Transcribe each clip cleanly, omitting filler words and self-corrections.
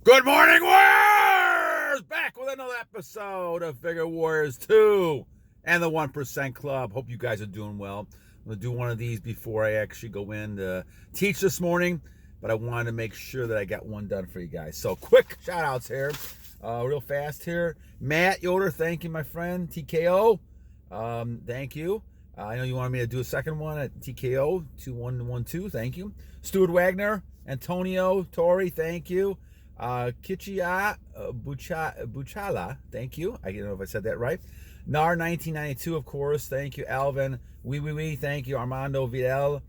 Good morning, Warriors! Back with another episode of Vigor Warriors 2 and the 1% Club. Hope you guys are doing well. I'm going to do one of these before I actually go in to teach this morning, but I wanted to make sure that I got one done for you guys. So quick shout outs here, real fast here. Matt Yoder, thank you, my friend. TKO, thank you. I know you wanted me to do a second one at TKO 2112, thank you. Stuart Wagner, Antonio, Tory, thank you. Kittichai Bunchual, thank you. I don't know if I said that right. NAR 1992, of course, thank you. ALVIN, wewewe, thank you. Armando Vidal,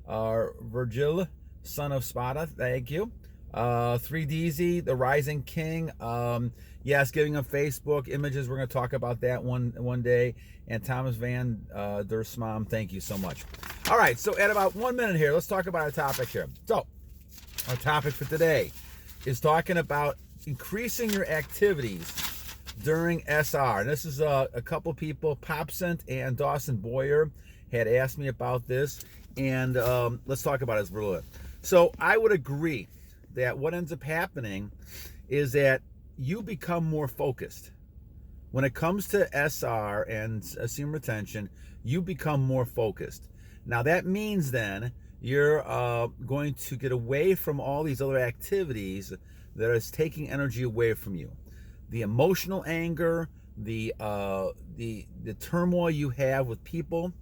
Vergil Son of Spanda, thank you. 3DZ, the Rising King. Yes, giving up Facebook images. We're going to talk about that one day. And Thomas Van der Sman, thank you so much. All right, so at about 1 minute here, let's talk about our topic here. So, our topic for today is talking about increasing your activities during SR. And this is a couple people, Popsant and Dawson Boyer, had asked me about this. And let's talk about it for a little bit. So I would agree that what ends up happening is that you become more focused. When it comes to SR and semen retention, you become more focused. Now that means then you're going to get away from all these other activities that is taking energy away from you. The emotional anger, the turmoil you have with people,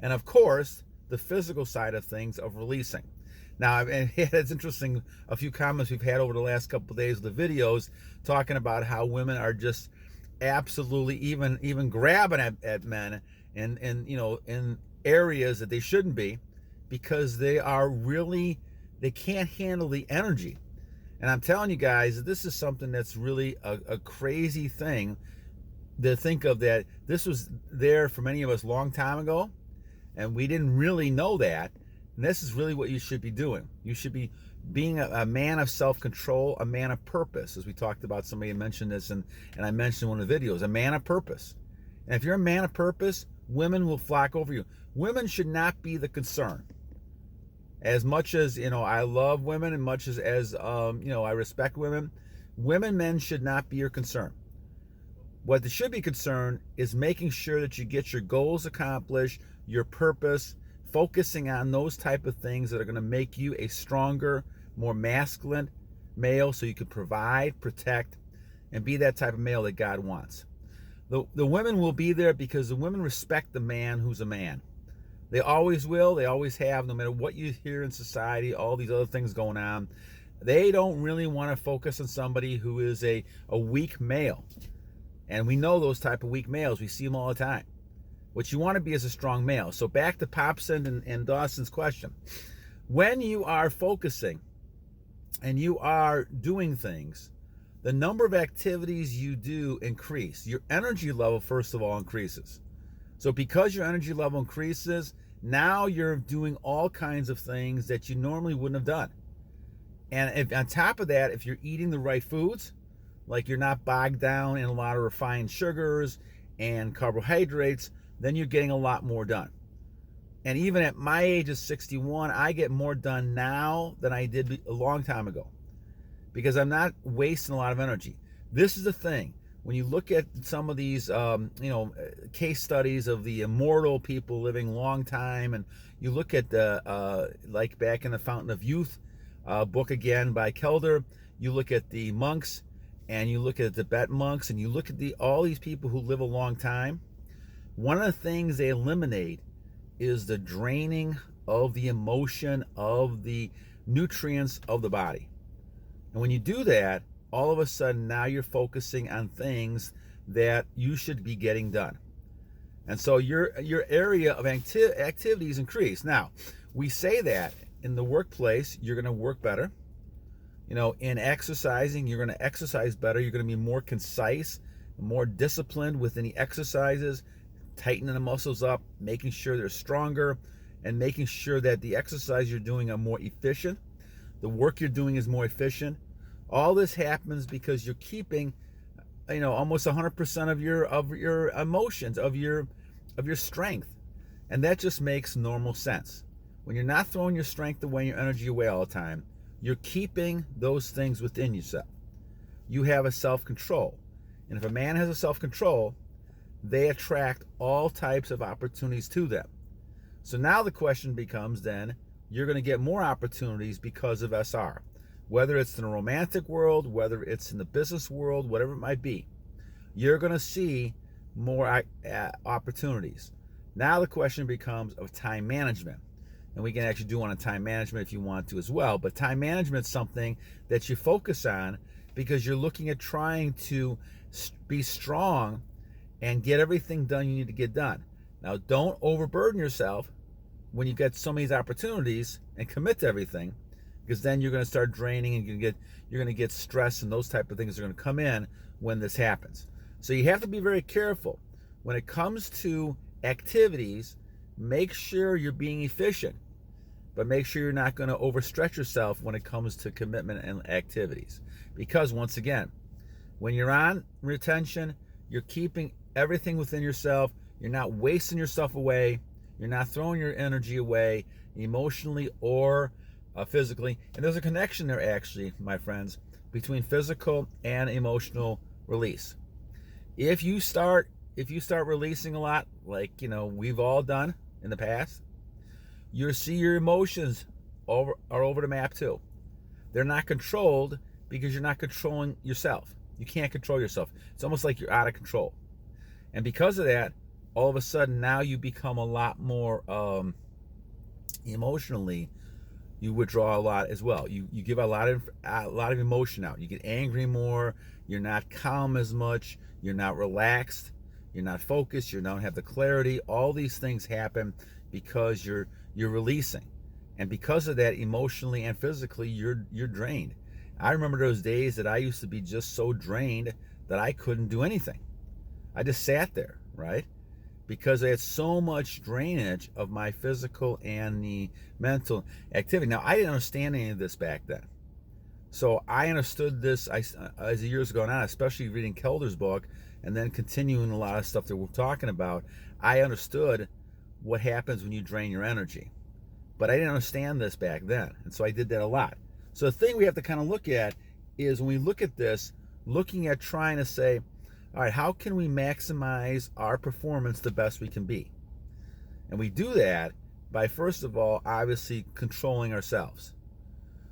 and of course, the physical side of things of releasing. Now, and it's interesting, a few comments we've had over the last couple of days of the videos talking about how women are just absolutely even grabbing at men and in areas that they shouldn't be, because they can't handle the energy. And I'm telling you guys, this is something that's really a crazy thing to think of, that this was there for many of us a long time ago, and we didn't really know that. And this is really what you should be doing. You should be being a man of self-control, a man of purpose. As we talked about, somebody mentioned this, and I mentioned in one of the videos, a man of purpose. And if you're a man of purpose, women will flock over you. Women should not be the concern. As much as, I love women, and much as I respect women, men should not be your concern. What they should be concerned is making sure that you get your goals accomplished, your purpose, focusing on those type of things that are going to make you a stronger, more masculine male, so you can provide, protect, and be that type of male that God wants. The women will be there because the women respect the man who's a man. They always will. They always have, no matter what you hear in society, all these other things going on. They don't really want to focus on somebody who is a weak male. And we know those type of weak males. We see them all the time. What you want to be is a strong male. So back to Popsant and Dawson's question. When you are focusing and you are doing things, the number of activities you do increase. Your energy level, first of all, increases. So because your energy level increases, now you're doing all kinds of things that you normally wouldn't have done. And on top of that, if you're eating the right foods, like you're not bogged down in a lot of refined sugars and carbohydrates, then you're getting a lot more done. And even at my age of 61, I get more done now than I did a long time ago, because I'm not wasting a lot of energy. This is the thing. When you look at some of these, case studies of the immortal people living a long time, and you look at the, like back in the Fountain of Youth book again by Kelder, you look at the monks, and you look at the Tibet monks, and you look at all these people who live a long time. One of the things they eliminate is the draining of the emotion, of the nutrients of the body. And when you do that, all of a sudden now you're focusing on things that you should be getting done. And so your area of activities increase. Now, we say that in the workplace, you're going to work better. In exercising, you're going to exercise better. You're going to be more concise, more disciplined within the exercises, tightening the muscles up, making sure they're stronger, and making sure that the exercise you're doing are more efficient. The work you're doing is more efficient. All this happens because you're keeping, almost 100% of your emotions, of your strength, and that just makes normal sense. When you're not throwing your strength away and your energy away all the time, you're keeping those things within yourself. you have a self-control. And if a man has a self-control, they attract all types of opportunities to them. So now the question becomes then, you're going to get more opportunities because of SR. Whether it's in the romantic world, whether it's in the business world, whatever it might be, you're going to see more opportunities. Now the question becomes of time management. And we can actually do one on time management if you want to as well. But time management is something that you focus on because you're looking at trying to be strong and get everything done you need to get done. Now, don't overburden yourself when you get so many opportunities and commit to everything, because then you're going to start draining and you're going to get stress, and those type of things are going to come in when this happens. So you have to be very careful when it comes to activities. Make sure you're being efficient, but make sure you're not going to overstretch yourself when it comes to commitment and activities. Because once again, when you're on retention, you're keeping everything within yourself. You're not wasting yourself away. You're not throwing your energy away emotionally or physically. And there's a connection there, actually, my friends, between physical and emotional release. If you start releasing a lot, like we've all done in the past, you'll see your emotions are over the map too. They're not controlled because you're not controlling yourself. You can't control yourself. It's almost like you're out of control. And because of that, all of a sudden now you become a lot more emotionally, you withdraw a lot as well. You give a lot of emotion out. You get angry more. You're not calm as much. You're not relaxed. You're not focused. You don't have the clarity. All these things happen because you're releasing. And because of that, emotionally and physically, you're drained. I remember those days that I used to be just so drained that I couldn't do anything. I just sat there, right? Because I had so much drainage of my physical and the mental activity. Now, I didn't understand any of this back then. So I understood this as the years go on, especially reading Kelder's book and then continuing a lot of stuff that we're talking about. I understood what happens when you drain your energy. But I didn't understand this back then. And so I did that a lot. So the thing we have to kind of look at is when we look at this, looking at trying to say, all right, how can we maximize our performance the best we can be? And we do that by, first of all, obviously controlling ourselves.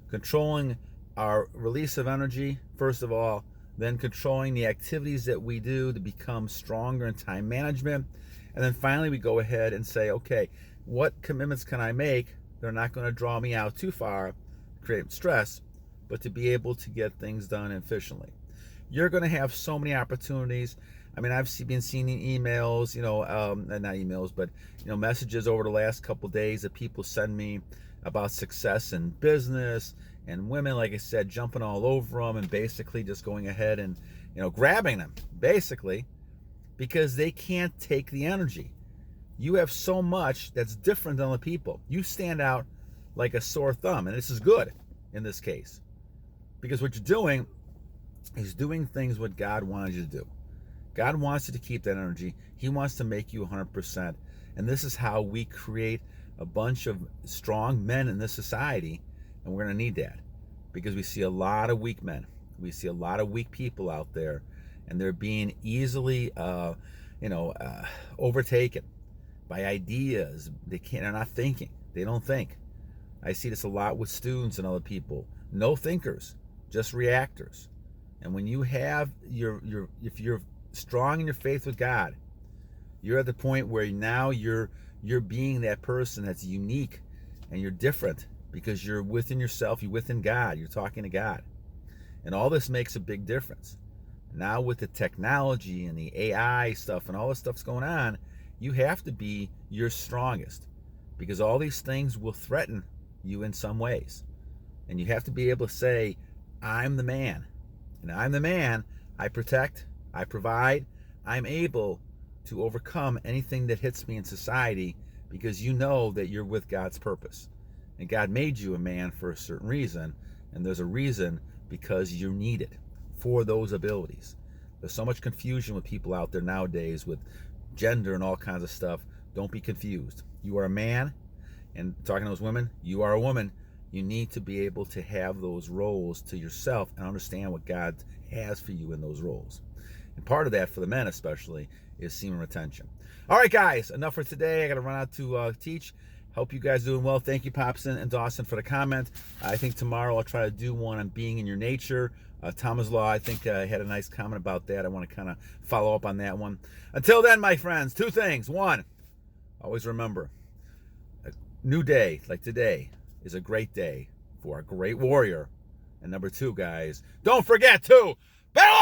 Controlling our release of energy, first of all, then controlling the activities that we do to become stronger in time management. And then finally we go ahead and say, okay, what commitments can I make? They're not going to draw me out too far, create stress, but to be able to get things done efficiently. You're going to have so many opportunities. I mean, I've been seeing emails, not emails, but messages over the last couple of days that people send me about success in business, and women, like I said, jumping all over them and basically just going ahead and grabbing them, basically, because they can't take the energy. You have so much that's different than other people. You stand out like a sore thumb, and this is good in this case, because what you're doing is doing things what God wanted you to do. God wants you to keep that energy. He wants to make you 100%. And this is how we create a bunch of strong men in this society, and we're going to need that, because we see a lot of weak men. We see a lot of weak people out there, and they're being easily overtaken by ideas. They're not thinking. They don't think. I see this a lot with students and other people. No thinkers, just reactors. And when you have if you're strong in your faith with God, you're at the point where now you're being that person that's unique and you're different, because you're within yourself, you're within God, you're talking to God. And all this makes a big difference. Now with the technology and the AI stuff and all this stuff's going on, you have to be your strongest, because all these things will threaten you in some ways. And you have to be able to say, I'm the man. And I'm the man. I protect, I provide, I'm able to overcome anything that hits me in society, because you know that you're with God's purpose. And God made you a man for a certain reason, and there's a reason because you're needed for those abilities. There's so much confusion with people out there nowadays with gender and all kinds of stuff. Don't be confused. You are a man, and talking to those women, you are a woman. You need to be able to have those roles to yourself and understand what God has for you in those roles. And part of that, for the men especially, is semen retention. All right, guys, enough for today. I got to run out to teach. Hope you guys are doing well. Thank you, Popsant and Dawson, for the comment. I think tomorrow I'll try to do one on being in your nature. Thomas Law, I think, had a nice comment about that. I want to kind of follow up on that one. Until then, my friends, two things. One, always remember, a new day like today is a great day for a great warrior. And number two, guys, don't forget to battle